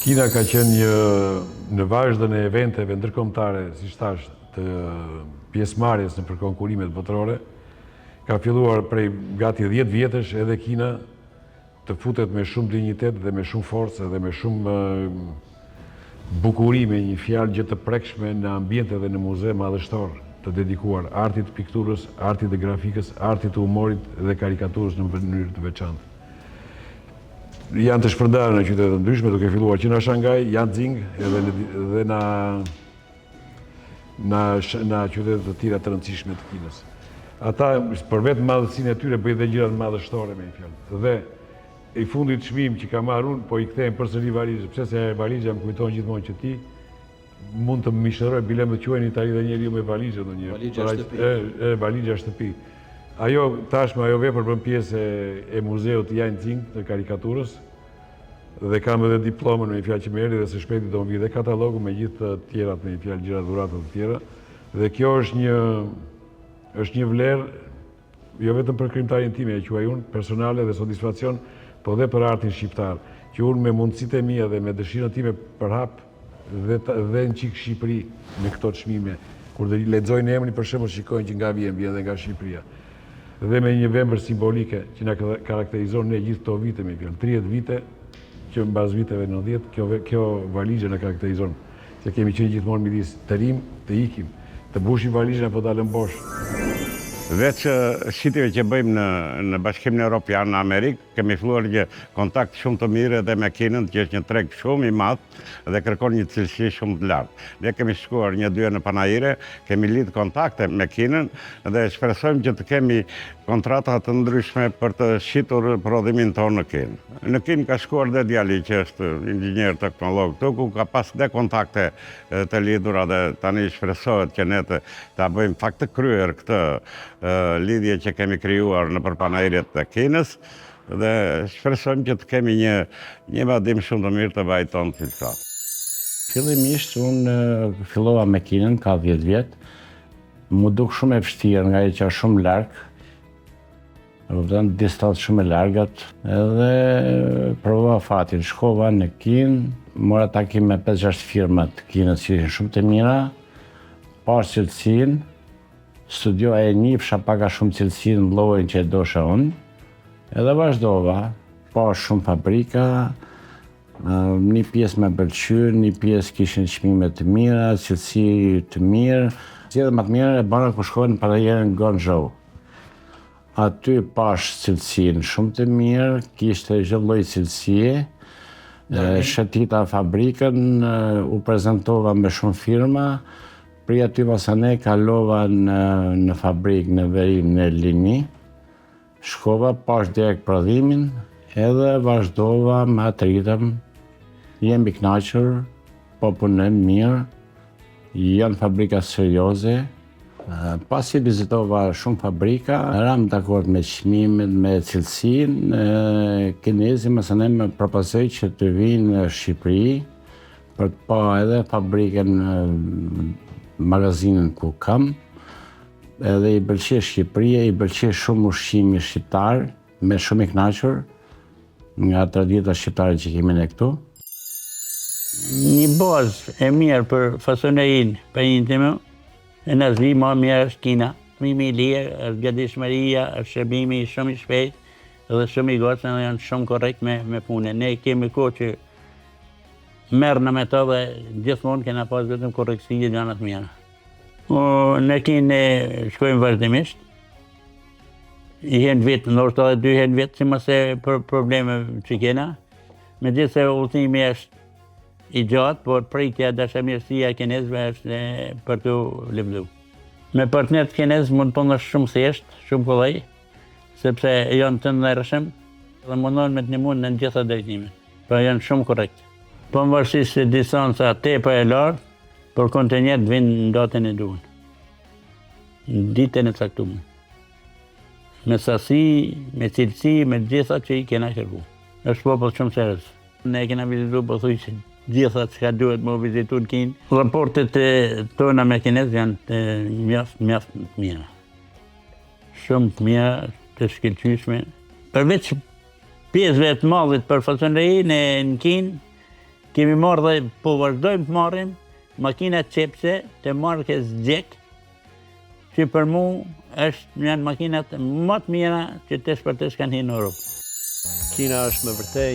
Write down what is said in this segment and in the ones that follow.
Kina ka qenë në vazhdën e eventeve ndërkombëtare, si thash, të pjesëmarrjes në konkurimet botërore. Ka filluar prej gati 10 vjetësh edhe Kina të futet me shumë dinjitet dhe me shumë forcë dhe me shumë bukuri, me një fjalë gjë të prekshme në ambiente dhe në muze madhështor të dedikuar artit të pikturës, artit të grafikës, artit të humorit dhe karikaturës në mënyrë të veçantë. Janë të shpërndarë në qytete të ndryshme, duke filluar që në Shanghai, Yanqing dhe në qytete të tjera të rëndësishme të Kinës. Ata, për vetë madhësinë e tyre, bëjnë dhe gjërat madhështore me një fjalë. Dhe i fundit çmim që ka marrë unë, po i kthejmë përsëri valizhë, pse se valizha më kujton gjithmonë që ti mund të më mishëroj, bile më quajnë Itali dhe njeriu me valizhë ndonjëherë. Valizha shtëpi. Ajo tashmë ajo vepër bën pjesë e muzeut Yanqing të karikaturës dhe kam edhe diplomën me një fjalë që më erdhi dhe së shpejti do më vi dhe katalogu me gjithë të tjerat me një fjalë gjëra dhuratat të tjera. Dhe kjo është një vlerë jo vetëm për krijimtarin time, e quaj unë personale dhe satisfaksion, po dhe për artin shqiptar, që unë me mundësitë e mia dhe me dëshirën time për hap dhe në çik Shqipëri me këto çmime, kur dhe lexojnë emrin për shembull shikojnë që nga vjen dhe nga Shqipëria. Dhe me një vepër simbolike që na karakterizon ne gjithë këto vite me fjalë, 30 vite që mbas viteve 90, kjo valizhe na karakterizon, se kemi qenë gjithmonë midis të rim, të ikim, të mbushim valizhen apo dalëm bosh. Veç shitjeve që bëjmë në Bashkimin Evropian në Amerikë, kemi filluar një kontakt shumë të mirë edhe me Kinën, që është një treg shumë i madh dhe kërkon një cilësi shumë të lartë. Ne kemi shkuar 1-2 në Panajire, kemi lidh kontakte me Kinën dhe shpresojmë që të kemi kontrata të ndryshme për të shitur prodhimin tonë në Kinë. Në Kinë ka shkuar dhe djali që është inxhinier teknolog këtu, ku ka pas dhe kontakte të lidhura dhe tani shpresohet që ne ta bëjmë fakt të kryer këtë lidhje që kemi krijuar në Panajiret të Kinës dhe shpresojmë që të kemi një vadim shumë të mirë të vajit tonë filtror. Fillimisht unë fillova me Kinën ka 10 vjet. Mu duk shumë e vështirë nga që është shumë larg. Distancë shumë e largat, edhe provova fatin, shkova në Kinë, mora takim me 5-6 firma të Kinës që ishin shumë të mira, pash cilësinë, studioja e njifsha paka shumë cilësinë në llojin që e dosha unë, edhe vazhdova, pash shumë fabrika, një pjesë me pëlqyer, një pjesë kishin çmime të mira, cilësi të mirë. Zgjedhja më të mirë e bëra kur shkova në Panajirën në Guangzhou. Aty pash cilësinë shumë të mirë, kishte çdo lloj cilësie, shëtita fabrikën, u prezentova me shumë firma, prej aty masane kalova në fabrikë në verim në Lini, shkova pash direkt prodhimin, edhe vazhdova me atë ritëm, jemi kënaqur, po punojmë mirë, janë fabrika serioze. Pasi vizitova shumë fabrika, ram dakord me çmimet, me cilësinë, kinezi mësane më propozoi që të vinë në Shqipëri për të pa edhe fabrikën, magazinën ku kam, edhe i pëlqej Shqipëria, i pëlqej shumë ushqimi shqiptar, me shumë i kënaqur nga tradita shqiptare që kemi ne këtu. Një bazë e mirë për fasonerin për intime, e në zvi ma mirë është Kina. Shërbimi i lirë, është gatishmëria, është shërbimi shumë i shpejt dhe shumë i gocën dhe janë shumë korrekt me punën. Ne kemi kohë që merrna me to dhe gjithmonë kena pas vetëm korrektësi dhe gjëra të mira. Në Kinë shkojmë vazhdimisht. I hen vit, ndoshta edhe 2 hen vit, si mëse për probleme që kena. Megjithëse udhëtimi është i gjatë, por pritja dashamirësia e kinezëve është për të lëvizur. Me partnerët kinezë mund të punësh shumë thjesht, shumë kollaj, sepse janë të ndershëm dhe mundon me të ndihmuar në gjitha drejtimet. Pra janë shumë korrekt. Pavarësisht se distanca tepër e lartë, por kontenjet vinë në datën e duhur. Në ditën e caktuar. Me sasi, me cilësi, me gjitha që i kena kërkuar. Është popull shumë serioz. Ne kena vizituar pothuajse gjitha që ka duhet më vizitu në Kinë. Raportet tona me kinezë janë mjaft të mira. Shumë të mira, të shkëlqyeshme. Përveç pjesëve të mallit për fasoneri në Kinë, Kemi marrë dhe po vazhdojmë të marrim makina qepse të markës Gjek, që për mu është janë makinat më të mira që të shpërtes kanë hi në Europë. Kina është me vërtet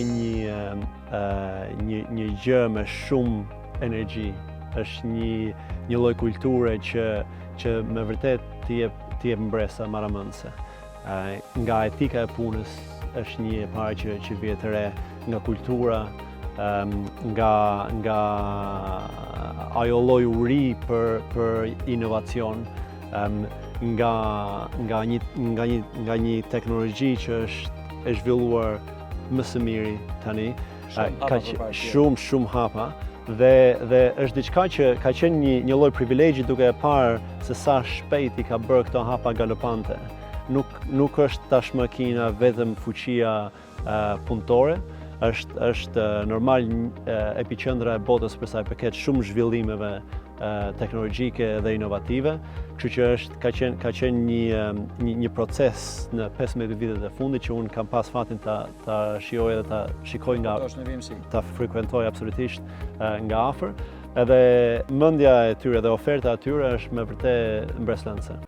një gjë me shumë energji, është një lloj kulture që me vërtet t'i jep mbresa maramëndse. Nga etika e punës është një e parë që vjen të re, nga kultura, nga ajo lloj uri për inovacion, nga një teknologji që është e zhvilluar më së miri tani, ka shumë hapa dhe është diçka që ka qenë një lloj privilegji duke e parë se sa shpejt i ka bërë këto hapa galopante. Nuk është tashmë Kina vetëm fuqia punëtore, është normal epiqendra e botës për sa i përket shumë zhvillimeve teknologjike dhe inovative, kështu që ka qenë një proces në 15 vitet e fundit që unë kam pas fatin ta shijoj dhe ta shikoj ta frekuentoj absolutisht nga afër, edhe mendja e tyre dhe oferta e tyre është me vërtet mbreslëndse.